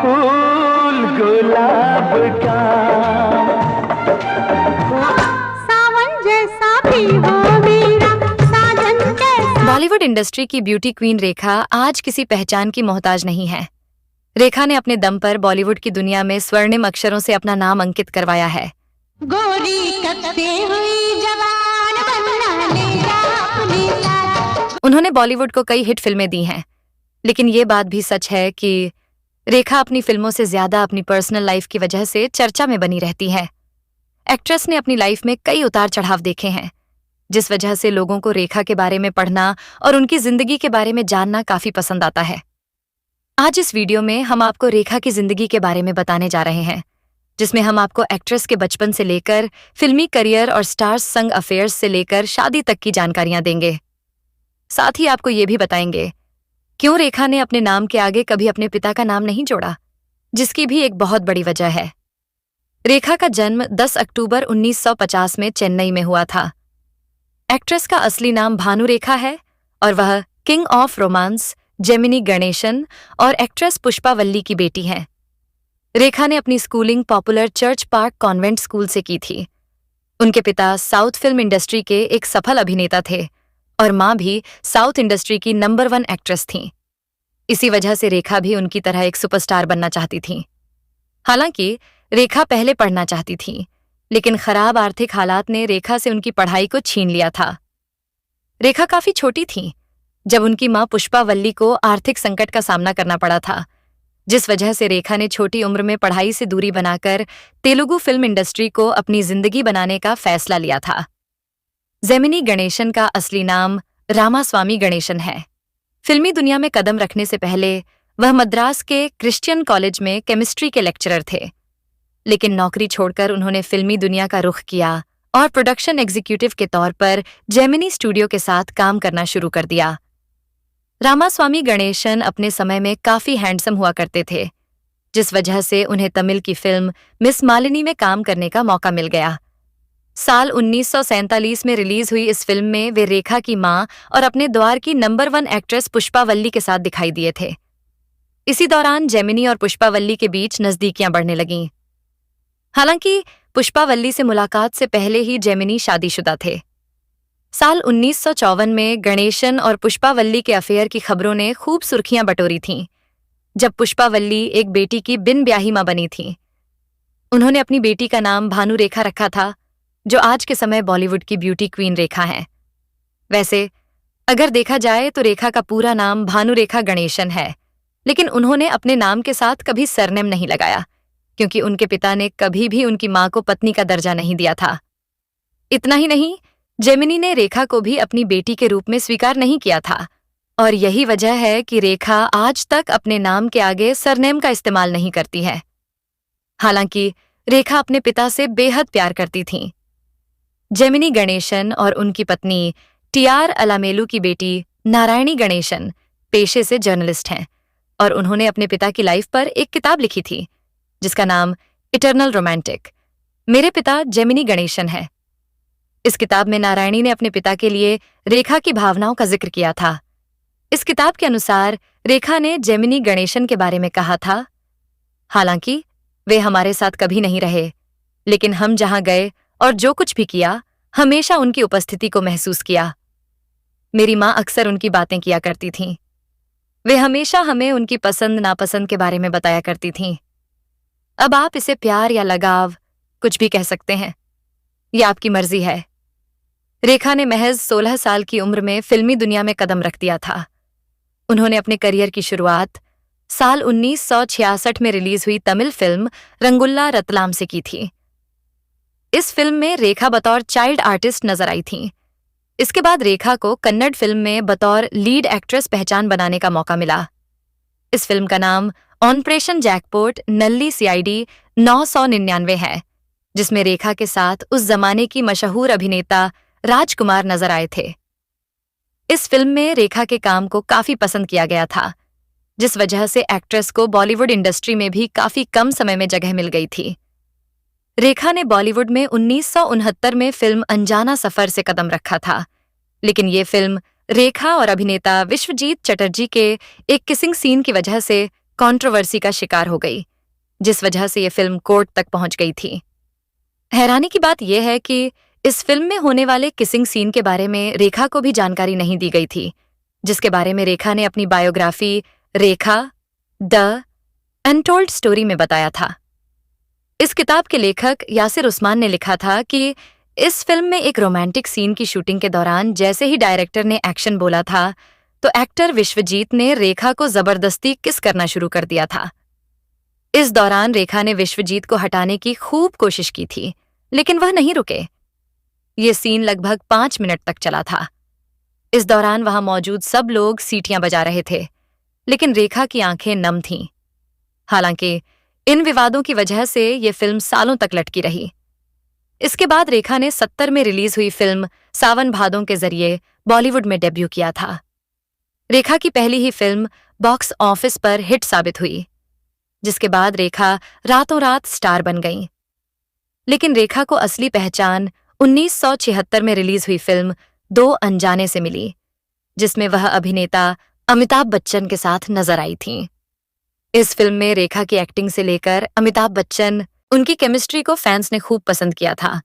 फूल गुलाब का, सावन जैसा भी हो मेरा साजन जैसा। बॉलीवुड इंडस्ट्री की ब्यूटी क्वीन रेखा आज किसी पहचान की मोहताज नहीं है। रेखा ने अपने दम पर बॉलीवुड की दुनिया में स्वर्णिम अक्षरों से अपना नाम अंकित करवाया है। गोरी कब से हुई जवान बनना लेगा अपनी साथ। उन्होंने बॉलीवुड को कई हिट फिल्में दी हैं, लेकिन ये बात भी सच है कि रेखा अपनी फिल्मों से ज्यादा अपनी पर्सनल लाइफ की वजह से चर्चा में बनी रहती है। एक्ट्रेस ने अपनी लाइफ में कई उतार चढ़ाव देखे हैं, जिस वजह से लोगों को रेखा के बारे में पढ़ना और उनकी जिंदगी के बारे में जानना काफी पसंद आता है। आज इस वीडियो में हम आपको रेखा की जिंदगी के बारे में बताने जा रहे हैं, जिसमें हम आपको एक्ट्रेस के बचपन से लेकर फिल्मी करियर और स्टार्स संग अफेयर्स से लेकर शादी तक की जानकारियां देंगे। साथ ही आपको ये भी बताएंगे क्यों रेखा ने अपने नाम के आगे कभी अपने पिता का नाम नहीं जोड़ा, जिसकी भी एक बहुत बड़ी वजह है। रेखा का जन्म 10 अक्टूबर 1950 में चेन्नई में हुआ था। एक्ट्रेस का असली नाम भानु रेखा है और वह king of romance Gemini Ganesan और एक्ट्रेस पुष्पा वल्ली की बेटी हैं। रेखा ने अपनी schooling popular church park convent school से की थी। उनके पिता साउथ फिल्म इंडस्ट्री के एक सफल अभिनेता थे और मां भी साउथ इंडस्ट्री की नंबर 1 एक्ट्रेस थीं। इसी वजह से रेखा भी उनकी तरह एक सुपरस्टार बनना चाहती थी। हालांकि रेखा पहले पढ़ना चाहती थी, लेकिन खराब आर्थिक हालात ने रेखा से उनकी पढ़ाई को छीन लिया था। रेखा काफी छोटी थी जब उनकी मां पुष्पा वल्ली को आर्थिक संकट का सामना करना पड़ा था, जिस वजह से रेखा ने छोटी उम्र में पढ़ाई से दूरी बनाकर तेलुगु फिल्म इंडस्ट्री को अपनी जिंदगी बनाने का फैसला लिया था। जेमिनी गणेशन का असली नाम रामास्वामी गणेशन है। फिल्मी दुनिया में कदम रखने से पहले वह मद्रास के क्रिश्चियन कॉलेज में केमिस्ट्री के लेक्चरर थे, लेकिन नौकरी छोड़कर उन्होंने फिल्मी दुनिया का रुख किया और प्रोडक्शन एग्जीक्यूटिव के तौर पर जेमिनी स्टूडियो के साथ काम करना शुरू कर दिया। रामास्वामी गणेशन अपने समय में काफी हैंडसम हुआ करते थे, जिस वजह से उन्हें तमिल की फिल्म मिस मालिनी में काम करने का मौका मिल गया। साल 1947 में रिलीज हुई इस फिल्म में वे रेखा की मां और अपने द्वार की नंबर 1 एक्ट्रेस पुष्पा वल्ली के साथ दिखाई दिए थे। इसी दौरान जेमिनी और पुष्पा वल्ली के बीच नजदीकियां बढ़ने लगीं। हालांकि पुष्पा वल्ली से मुलाकात से पहले ही जेमिनी शादीशुदा थे। साल 1954 में गणेशन और पुष्पा वल्ली के अफेयर की खबरों ने खूब सुर्खियां बटोरी थीं, जब पुष्पा वल्ली एक बेटी की बिन ब्याही मां बनी थी। उन्होंने अपनी बेटी का नाम भानु रेखा रखा था, जो आज के समय बॉलीवुड की ब्यूटी क्वीन रेखा हैं। वैसे अगर देखा जाए तो रेखा का पूरा नाम भानु रेखा गणेशन है, लेकिन उन्होंने अपने नाम के साथ कभी सरनेम नहीं लगाया, क्योंकि उनके पिता ने कभी भी उनकी मां को पत्नी का दर्जा नहीं दिया था। इतना ही नहीं, जेमिनी ने रेखा को भी अपनी बेटी के रूप में स्वीकार नहीं किया था, और यही वजह है कि रेखा आज तक अपने नाम के आगे सरनेम का इस्तेमाल नहीं करती है। हालांकि रेखा अपने पिता से बेहद प्यार करती थीं। जेमिनी गणेशन और उनकी पत्नी टीआर अलामेलू की बेटी नारायणी गणेशन पेशे से जर्नलिस्ट हैं, और उन्होंने अपने पिता की लाइफ पर एक किताब लिखी थी, जिसका नाम इटर्नल रोमांटिक मेरे पिता जेमिनी गणेशन है। इस किताब में नारायणी ने अपने पिता के लिए रेखा की भावनाओं का जिक्र किया था। इस किताब के अनुसार रेखा ने जेमिनी गणेशन के बारे में कहा था, हालांकि वे हमारे साथ कभी नहीं रहे, लेकिन हम जहां गए और जो कुछ भी किया, हमेशा उनकी उपस्थिति को महसूस किया। मेरी मां अक्सर उनकी बातें किया करती थीं। वे हमेशा हमें उनकी पसंद नापसंद के बारे में बताया करती थीं। अब आप इसे प्यार या लगाव कुछ भी कह सकते हैं, यह आपकी मर्जी है। रेखा ने महज 16 साल की उम्र में फिल्मी दुनिया में कदम रख दिया था। उन्होंने अपने करियर की शुरुआत साल 1966 में रिलीज हुई तमिल फिल्म रंगुल्ला रतलाम से की थी। इस फिल्म में रेखा बतौर चाइल्ड आर्टिस्ट नजर आई थीं। इसके बाद रेखा को कन्नड़ फिल्म में बतौर लीड एक्ट्रेस पहचान बनाने का मौका मिला। इस फिल्म का नाम ऑपरेशन जैकपॉट नल्ली सीआईडी 999 है, जिसमें रेखा के साथ उस जमाने की मशहूर अभिनेता राजकुमार नजर आए थे। इस फिल्म में रेखा के काम को काफी पसंद किया गया था, जिस वजह से एक्ट्रेस को बॉलीवुड इंडस्ट्री में भी काफी कम समय में जगह मिल गई थी। रेखा ने बॉलीवुड में 1969 में फिल्म अनजाना सफर से कदम रखा था, लेकिन ये फिल्म रेखा और अभिनेता विश्वजीत चटर्जी के एक किसिंग सीन की वजह से कंट्रोवर्सी का शिकार हो गई, जिस वजह से ये फिल्म कोर्ट तक पहुंच गई थी। हैरानी की बात यह है कि इस फिल्म में होने वाले किसिंग सीन के बारे में रेखा को भी जानकारी नहीं दी गई थी, जिसके बारे में रेखा ने अपनी biography Rekha the untold story में बताया था। इस किताब के लेखक यासिर उस्मान ने लिखा था कि इस फिल्म में एक रोमांटिक सीन की शूटिंग के दौरान जैसे ही डायरेक्टर ने एक्शन बोला था, तो एक्टर विश्वजीत ने रेखा को जबरदस्ती किस करना शुरू कर दिया था। इस दौरान रेखा ने विश्वजीत को हटाने की खूब कोशिश की थी, लेकिन वह नहीं रुके। ये सीन लगभग 5 मिनट तक चला था। इस दौरान वहां मौजूद सब लोग सीटियां बजा रहे थे, लेकिन रेखा की आंखें नम थीं। हालांकि इन विवादों की वजह से ये फिल्म सालों तक लटकी रही। इसके बाद रेखा ने 70 में रिलीज हुई फिल्म सावन भादों के जरिए बॉलीवुड में डेब्यू किया था। रेखा की पहली ही फिल्म बॉक्स ऑफिस पर हिट साबित हुई, जिसके बाद रेखा रातों रात स्टार बन गईं। लेकिन रेखा को असली पहचान 1976 में रिलीज हुई फिल्म दो अनजाने से मिली, जिसमें वह अभिनेता अमिताभ बच्चन के साथ नजर आई थीं। इस फिल्म में रेखा की एक्टिंग से लेकर अमिताभ बच्चन, उनकी केमिस्ट्री को फैंस ने खूब पसंद किया था।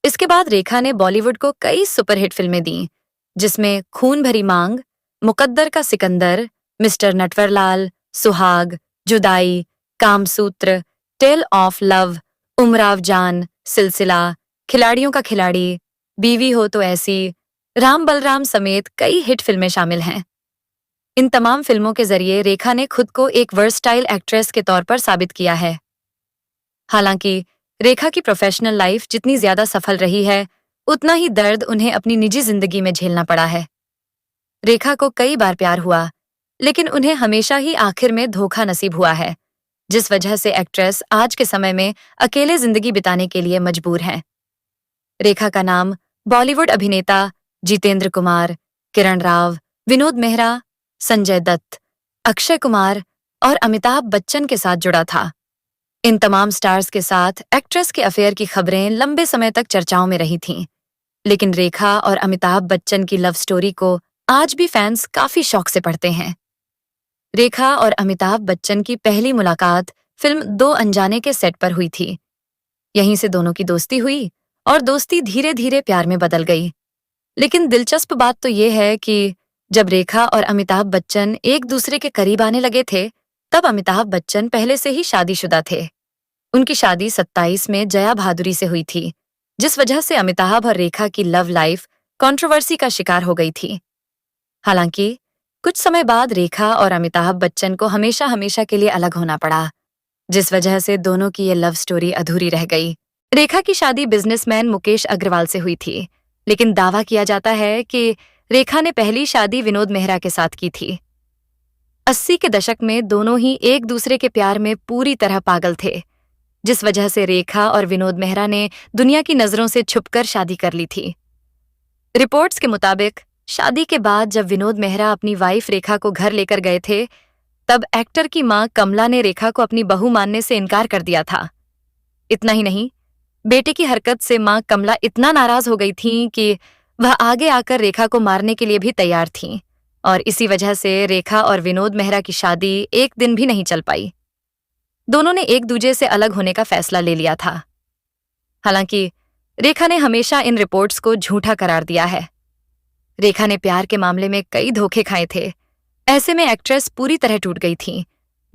इसके बाद रेखा ने बॉलीवुड को कई सुपरहिट फिल्में दी, जिसमें खून भरी मांग, मुकद्दर का Sikandar, mister Natwarlal, Suhaag, Judaai, Kamasutra, tale of love, Umrao Jaan, Silsila, खिलाड़ियों का खिलाड़ी, बीवी हो तो ऐसी, राम बलराम समेत कई हिट फिल्में शामिल हैं। इन तमाम फिल्मों के जरिए रेखा ने खुद को एक वर्सटाइल एक्ट्रेस के तौर पर साबित किया है। हालांकि रेखा की प्रोफेशनल लाइफ जितनी ज्यादा सफल रही है, उतना ही दर्द उन्हें अपनी निजी जिंदगी में झेलना पड़ा है। रेखा को कई बार प्यार हुआ, लेकिन उन्हें हमेशा ही आखिर में धोखा नसीब हुआ है, जिस वजह से एक्ट्रेस आज के समय में अकेले जिंदगी बिताने के लिए मजबूर हैं। रेखा का नाम बॉलीवुड अभिनेता जितेंद्र कुमार, किरण राव, विनोद मेहरा, संजय दत्त, अक्षय कुमार और अमिताभ बच्चन के साथ जुड़ा था। इन तमाम स्टार्स के साथ एक्ट्रेस के अफेयर की खबरें लंबे समय तक चर्चाओं में रही थीं, लेकिन रेखा और अमिताभ बच्चन की लव स्टोरी को आज भी फैंस काफी शौक से पढ़ते हैं। रेखा और अमिताभ बच्चन की पहली मुलाकात फिल्म दो अनजाने के सेट पर हुई थी। यहीं से दोनों की दोस्ती हुई और दोस्ती धीरे धीरे प्यार में बदल गई। लेकिन दिलचस्प बात तो ये है कि जब रेखा और अमिताभ बच्चन एक दूसरे के करीब आने लगे थे, तब अमिताभ बच्चन पहले से ही शादीशुदा थे। उनकी शादी 27 में जया भादुरी से हुई थी, जिस वजह से अमिताभ और रेखा की लव लाइफ कंट्रोवर्सी का शिकार हो गई थी। हालांकि कुछ समय बाद रेखा और अमिताभ बच्चन को हमेशा हमेशा के लिए अलग होना पड़ा, जिस वजह से दोनों की ये लव स्टोरी अधूरी रह गई। रेखा की शादी बिजनेसमैन मुकेश अग्रवाल से हुई थी, लेकिन दावा किया जाता है कि रेखा ने पहली शादी विनोद मेहरा के साथ की थी। 80 के दशक में दोनों ही एक दूसरे के प्यार में पूरी तरह पागल थे, जिस वजह से रेखा और विनोद मेहरा ने दुनिया की नजरों से छुपकर शादी कर ली थी। रिपोर्ट्स के मुताबिक शादी के बाद जब विनोद मेहरा अपनी वाइफ रेखा को घर लेकर गए थे, तब एक्टर की मां कमला ने रेखा को अपनी बहू मानने से इनकार कर दिया था। इतना ही नहीं, बेटे की हरकत से मां कमला इतना नाराज हो गई थीं कि वह आगे आकर रेखा को मारने के लिए भी तैयार थीं, और इसी वजह से रेखा और विनोद मेहरा की शादी एक दिन भी नहीं चल पाई। दोनों ने एक दूसरे से अलग होने का फैसला ले लिया था। हालांकि रेखा ने हमेशा इन रिपोर्ट्स को झूठा करार दिया है। रेखा ने प्यार के मामले में कई धोखे खाए थे। ऐसे में एक्ट्रेस पूरी तरह टूट गई थी,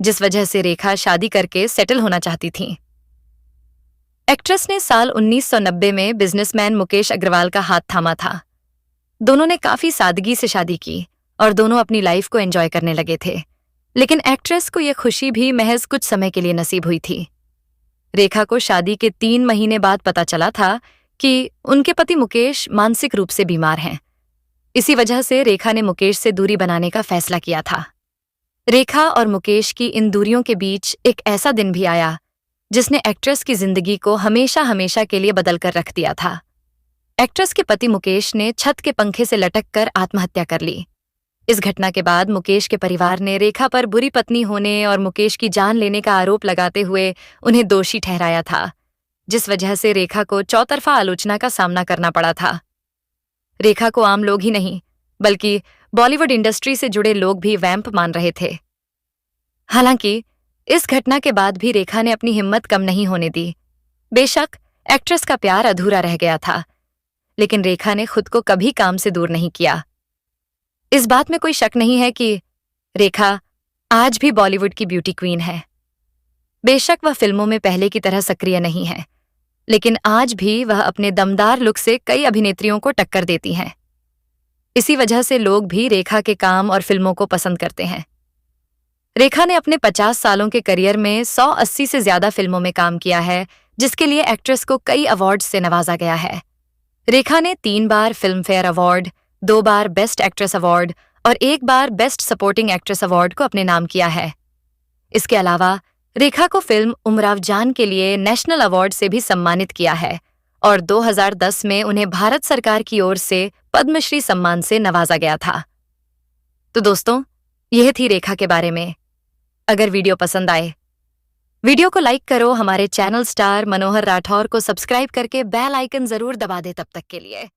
जिस वजह से रेखा शादी करके सेटल होना चाहती थी। एक्ट्रेस ने साल 1990 में बिजनेसमैन मुकेश अग्रवाल का हाथ थामा था। दोनों ने काफी सादगी से शादी की और दोनों अपनी लाइफ को एंजॉय करने लगे थे, लेकिन एक्ट्रेस को यह खुशी भी महज कुछ समय के लिए नसीब हुई थी। रेखा को शादी के 3 महीने बाद पता चला था कि उनके पति मुकेश मानसिक रूप से बीमार हैं। इसी वजह से रेखा ने मुकेश से दूरी बनाने का फैसला किया था। रेखा और मुकेश की इन दूरियों के बीच एक ऐसा दिन भी आया जिसने एक्ट्रेस की जिंदगी को हमेशा हमेशा के लिए बदल कर रख दिया था। एक्ट्रेस के पति मुकेश ने छत के पंखे से लटक कर आत्महत्या कर ली। इस घटना के बाद मुकेश के परिवार ने रेखा पर बुरी पत्नी होने और मुकेश की जान लेने का आरोप लगाते हुए उन्हें दोषी ठहराया था, जिस वजह से रेखा को चौतरफा आलोचना का सामना करना पड़ा था। रेखा को आम लोग ही नहीं, बल्कि बॉलीवुड इंडस्ट्री से जुड़े लोग भी वैम्प मान रहे थे। हालांकि इस घटना के बाद भी रेखा ने अपनी हिम्मत कम नहीं होने दी। बेशक एक्ट्रेस का प्यार अधूरा रह गया था, लेकिन रेखा ने खुद को कभी काम से दूर नहीं किया। इस बात में कोई शक नहीं है कि रेखा आज भी बॉलीवुड की ब्यूटी क्वीन है। बेशक वह फिल्मों में पहले की तरह सक्रिय नहीं है, लेकिन आज भी वह अपने दमदार लुक से कई अभिनेत्रियों को टक्कर देती हैं। इसी वजह से लोग भी रेखा के काम और फिल्मों को पसंद करते हैं। रेखा ने अपने 50 सालों के करियर में 180 से ज्यादा फिल्मों में काम किया है, जिसके लिए एक्ट्रेस को कई अवार्ड्स से नवाजा गया है। रेखा ने 3 बार फिल्म फेयर अवार्ड, 2 बार बेस्ट एक्ट्रेस अवार्ड और 1 बार बेस्ट सपोर्टिंग एक्ट्रेस अवार्ड को अपने नाम किया है। इसके अलावा रेखा को फिल्म उमराव जान के लिए नेशनल अवार्ड से भी सम्मानित किया है और 2010 में उन्हें भारत सरकार की ओर से पद्मश्री सम्मान से नवाजा गया था। तो दोस्तों, यह थी रेखा के बारे में। अगर वीडियो पसंद आए, वीडियो को लाइक करो, हमारे चैनल स्टार मनोहर राठौर को सब्सक्राइब करके बेल आइकन जरूर दबा दे। तब तक के लिए